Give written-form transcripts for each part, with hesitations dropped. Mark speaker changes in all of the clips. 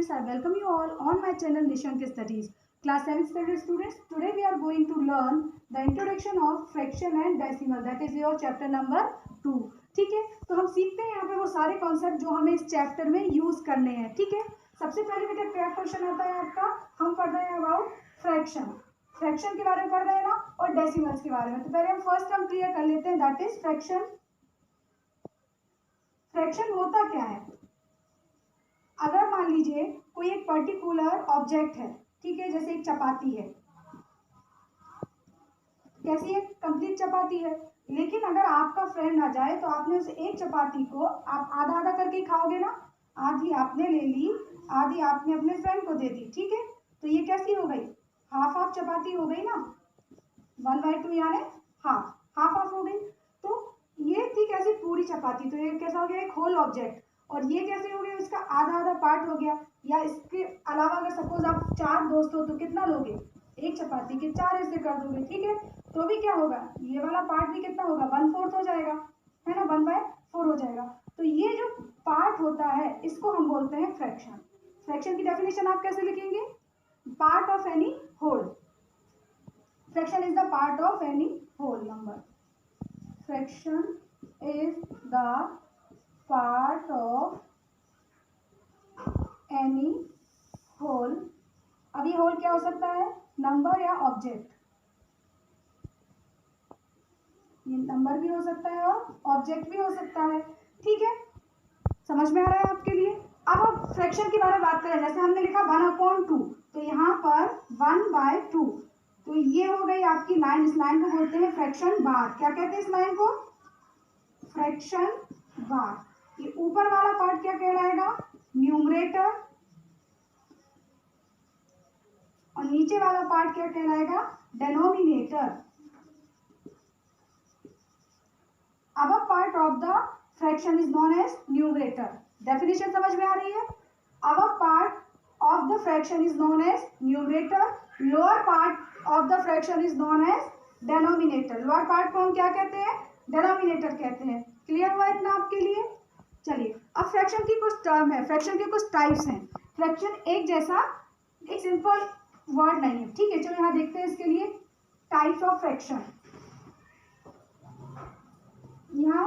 Speaker 1: students, I welcome you all on my channel Nishank Studies. Class 7th standard students, today we are going to learn the introduction of fraction and decimal. That is your chapter number 2. ठीक है, तो हम सीखते हैं यहाँ पे वो सारे कॉन्सेप्ट जो हमें इस चैप्टर में यूज करने हैं. ठीक है, सबसे पहले बेटा क्या क्वेश्चन आता है आपका, हम पढ़ रहे हैं अबाउट फ्रैक्शन के बारे में पढ़ रहे हैं ना, और डेसिमल्स के बारे में. तो पहले हम फर्स्ट हम क्लियर कर लेते हैं, दैट इज फ्रैक्शन होता क्या है. अगर मान लीजिए कोई एक पर्टिकुलर ऑब्जेक्ट है, ठीक है, जैसे एक चपाती है, कैसी है, कंप्लीट चपाती है, लेकिन अगर आपका फ्रेंड आ जाए तो आपने उस एक चपाती को आप आधा आधा करके खाओगे ना, आधी आपने ले ली, आधी आपने अपने फ्रेंड को दे दी. ठीक है, तो ये कैसी हो गई, हाफ हाफ चपाती हो गई ना, 1/2 यानी हाफ हो गई. तो ये थी कैसी, पूरी चपाती, तो ये कैसा हो गया, एक होल ऑब्जेक्ट. और ये कैसे हो गया, इसका आधा आधा पार्ट हो गया. या इसके अलावा अगर सपोज आप 4 दोस्त हो तो कितना लोगे, एक चपाती के 4 हिस्से कर दोगे. ठीक है, तो भी क्या होगा, ये वाला पार्ट भी कितना होगा, 1/4 हो जाएगा, है ना, 1/4 हो जाएगा. तो ये जो पार्ट होता है इसको हम बोलते हैं फ्रैक्शन. फ्रैक्शन की डेफिनेशन आप कैसे लिखेंगे, part of any whole. Fraction is the part of any whole number. Fraction is the part of any whole. अब ये होल क्या हो सकता है, नंबर या ऑब्जेक्ट. ये नंबर भी हो सकता है और ऑब्जेक्ट भी हो सकता है. ठीक है, समझ में आ रहा है आपके लिए. अब हम फ्रैक्शन के बारे में बात करें, जैसे हमने लिखा 1/2, तो यहाँ पर 1/2, तो ये हो गई आपकी लाइन. इस लाइन को बोलते हैं फ्रैक्शन बार. क्या कहते हैं इस लाइन को, फ्रैक्शन बार. ये ऊपर वाला पार्ट क्या कहलाएगा, न्यूमरेटर, और नीचे वाला पार्ट क्या कहलाएगा, डेनोमिनेटर. अब part of the fraction is known as numerator. Definition समझ में आ रही है. अब part of the fraction is known as numerator. Lower part of the fraction is known as denominator. Lower part को हम क्या कहते हैं, डेनोमिनेटर कहते हैं. क्लियर हुआ इतना आपके लिए. चलिए, अब फ्रैक्शन की कुछ टर्म है, फ्रैक्शन के कुछ टाइप्स हैं. फ्रैक्शन एक जैसा एक सिंपल वर्ड नहीं है. ठीक है, चलो यहाँ देखते हैं इसके लिए टाइप्स ऑफ फ्रैक्शन. यहाँ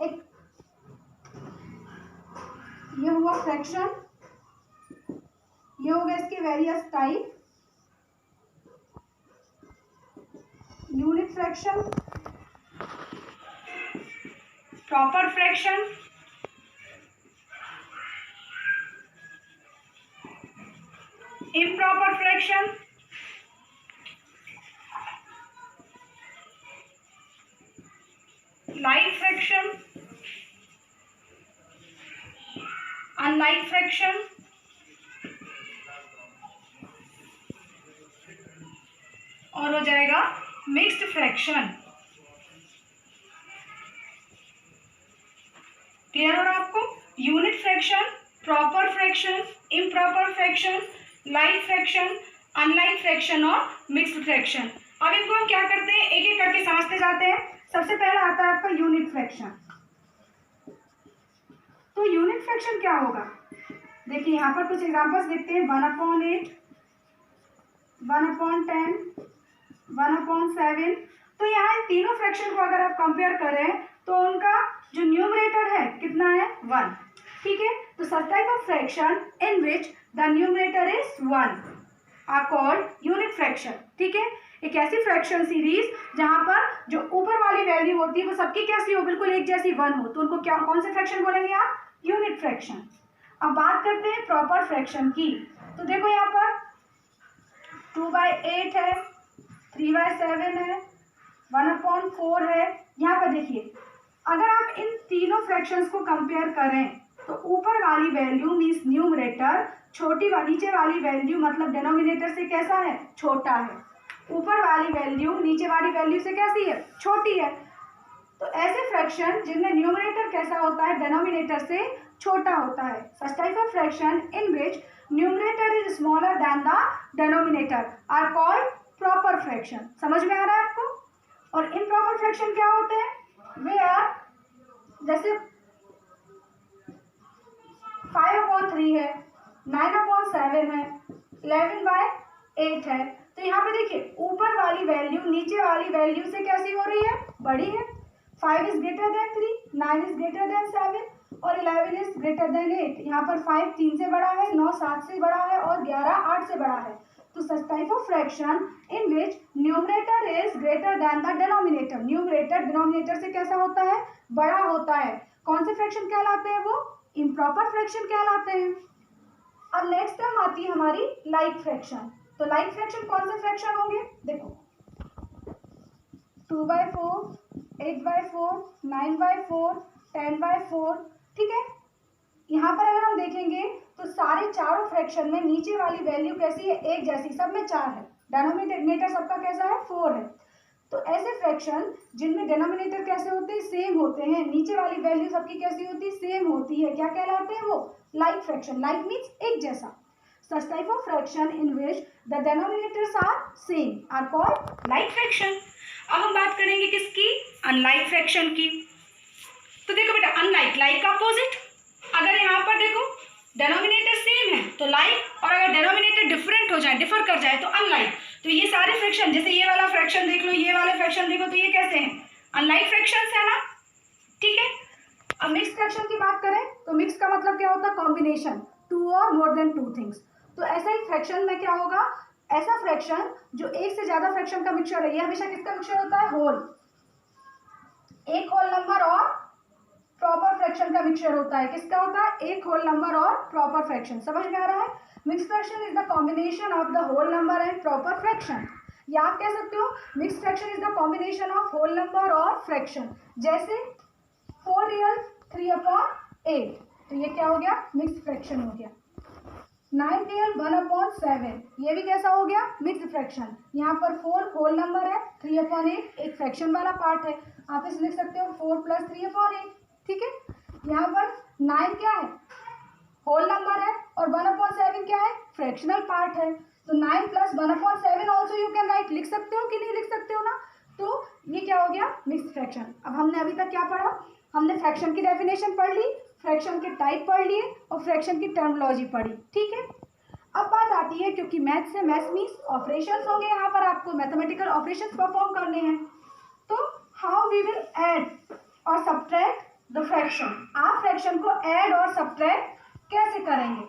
Speaker 1: एक ये हुआ फ्रैक्शन, ये हो गए इसके various type. Unit fraction, proper fraction, improper fraction, like fraction, unlike fraction, और हो जाएगा मिक्स्ड फ्रैक्शन. क्लियर हो रहा आपको. Unit fraction, proper fraction, improper fraction, like fraction, unlike fraction और मिक्स्ड फ्रैक्शन. अब इनको हम क्या करते हैं, एक एक करके समझते जाते हैं. सबसे पहला आता है आपका यूनिट फ्रैक्शन. तो यूनिट फ्रैक्शन क्या होगा, देखिए यहाँ पर कुछ एग्जांपल्स देखते हैं. 1/8, 1/10, 1/7. तो यहाँ इन तीनों फ्रैक्शन को अगर आप कंपेयर करें तो उनका जो न्यूमरेटर है कितना है, 1. ठीक है, तो such type of fraction in which the numerator is 1 are called unit fraction. ठीक है, एक ऐसी फ्रैक्शन सीरीज जहां पर जो ऊपर वाली वैल्यू होती है वो सबकी कैसी हो, बिल्कुल एक जैसी 1 हो, तो उनको क्या, कौन से फ्रैक्शन बोलेंगे आप, यूनिट फ्रैक्शन. अब बात करते हैं प्रॉपर फ्रैक्शन की. तो देखो यहाँ पर 2/8 है, 3/7 है, 1/4 है. यहाँ पर देखिए, अगर आप इन तीनों फ्रैक्शंस को कंपेयर करें तो ऊपर वाली वैल्यू मीन्स न्यूमरेटर छोटी, नीचे वाली वैल्यू मतलब डेनोमिनेटर से कैसा है, छोटा है. ऊपर वाली वैल्यू नीचे वाली वैल्यू से कैसी है, छोटी है. तो ऐसे फ्रैक्शन जिनमें न्यूमरेटर कैसा होता है, डेनोमिनेटर से छोटा होता है. Such type of fraction in which numerator is smaller than the denominator are called proper fraction. समझ में आ रहा है आपको. और इम्प्रॉपर फ्रैक्शन क्या होते हैं, वे आर जैसे 5/3 है, 9/7 है, 11/8 है। तो यहाँ पे देखिए ऊपर वाली वैल्यू नीचे वाली वैल्यू से कैसी हो रही है, बड़ी है। 5 is greater than 3, 9 is greater than 7 और 11 इज ग्रेटर देन 8। यहाँ पर 5 3 से बड़ा है, 9 7 से बड़ा है और 11 8 से बड़ा है। तो such type of fraction in which numerator is greater than the denominator, numerator denominator से कैसा होता है, बड़ा होता है। कौन से फ्रैक्शन कहलाते हैं वो, इम्प्रॉपर फ्रैक्शन कहलाते हैं। अब नेक्स्ट टर्म आती है हमारी लाइक फ्रैक्शन। तो लाइक फ्रैक्शन कौन से फ्रैक्शन होंगे, देखो 2/4, 8/4, 9/4, 10/4, ठीक है। यहाँ पर अगर हम देखेंगे तो सारे चारों फ्रैक्शन में नीचे वाली वैल्यू कैसी है, एक जैसी, सब में 4 है। डिनोमिनेटर सबका कैसा है, 4 है। तो ऐसे फ्रैक्शन जिनमें डिनोमिनेटर कैसे होते हैं, सेम होते हैं, नीचे वाली वैल्यू सबकी कैसी होती है, सेम होती है, क्या कहलाते हैं वो, लाइक फ्रैक्शन। लाइक मीन्स एक जैसा। Such type of fraction in which the denominators are same are called like fraction. अब हम बात करेंगे किसकी, अनलाइक फ्रैक्शन की। तो देखो बेटा अनलाइक, लाइक का अपोजिट। अगर यहाँ पर देखो डिनोमिनेटर सेम है तो लाइक, और अगर डिनोमिनेटर डिफरेंट हो जाए, डिफर कर जाए तो अनलाइक। तो ये सारे फ्रैक्शन, जैसे ये वाला फ्रैक्शन देख लो, ये वाले फ्रैक्शन देखो, तो ये कैसे हैं, अनलाइक फ्रैक्शंस है ना, ठीक है। अब मिक्स फ्रैक्शन की बात करें तो मिक्स का मतलब क्या होता है, कॉम्बिनेशन, 2 और मोर देन 2 थिंग्स। तो ऐसा ही फ्रैक्शन में क्या होगा, ऐसा फ्रैक्शन जो एक से ज्यादा फ्रैक्शन का मिक्सचर है, ये हमेशा किसका मिक्सचर होता है, होल, एक होल नंबर और प्रॉपर फ्रैक्शन का मिक्सचर होता है। किसका होता है, एक होल नंबर और प्रॉपर फ्रैक्शन। समझ में आ रहा है, mix fraction is the combination of the whole number and proper fraction. या आप कह सकते हो mix fraction is the combination of whole number और फ्रैक्शन। जैसे 4 रियल 3/8, तो ये क्या हो गया, मिक्स फ्रैक्शन हो गया। 9 रियल 1/7, ये भी कैसा हो गया, मिक्स फ्रैक्शन। यहाँ पर 4 होल नंबर है, 3/8 एक फ्रैक्शन वाला पार्ट है। आप इसे लिख सकते हो 4 + 3/8, ठीक है। यहाँ पर 9 क्या है, होल नंबर है, और 1/7 क्या है, फ्रैक्शनल पार्ट है। तो 9 + 1/7 ऑल्सो यू कैन राइट, लिख सकते हो कि नहीं लिख सकते हो ना। तो ये क्या हो गया, मिक्स फ्रैक्शन। अब हमने अभी तक क्या पढ़ा, हमने फ्रैक्शन की डेफिनेशन पढ़ ली, फ्रैक्शन के टाइप पढ़ लिए और फ्रैक्शन की टर्मिनोलॉजी पढ़ी, ठीक है। अब बात आती है, क्योंकि मैथ से, मैथ मीन्स ऑपरेशंस होंगे, यहाँ पर आपको मैथमेटिकल ऑपरेशंस परफॉर्म करने हैं। तो हाउ वी विल ऐड और सब्ट्रैक्ट द फ्रैक्शन, आप फ्रैक्शन को ऐड और सब्ट्रैक्ट कैसे करेंगे।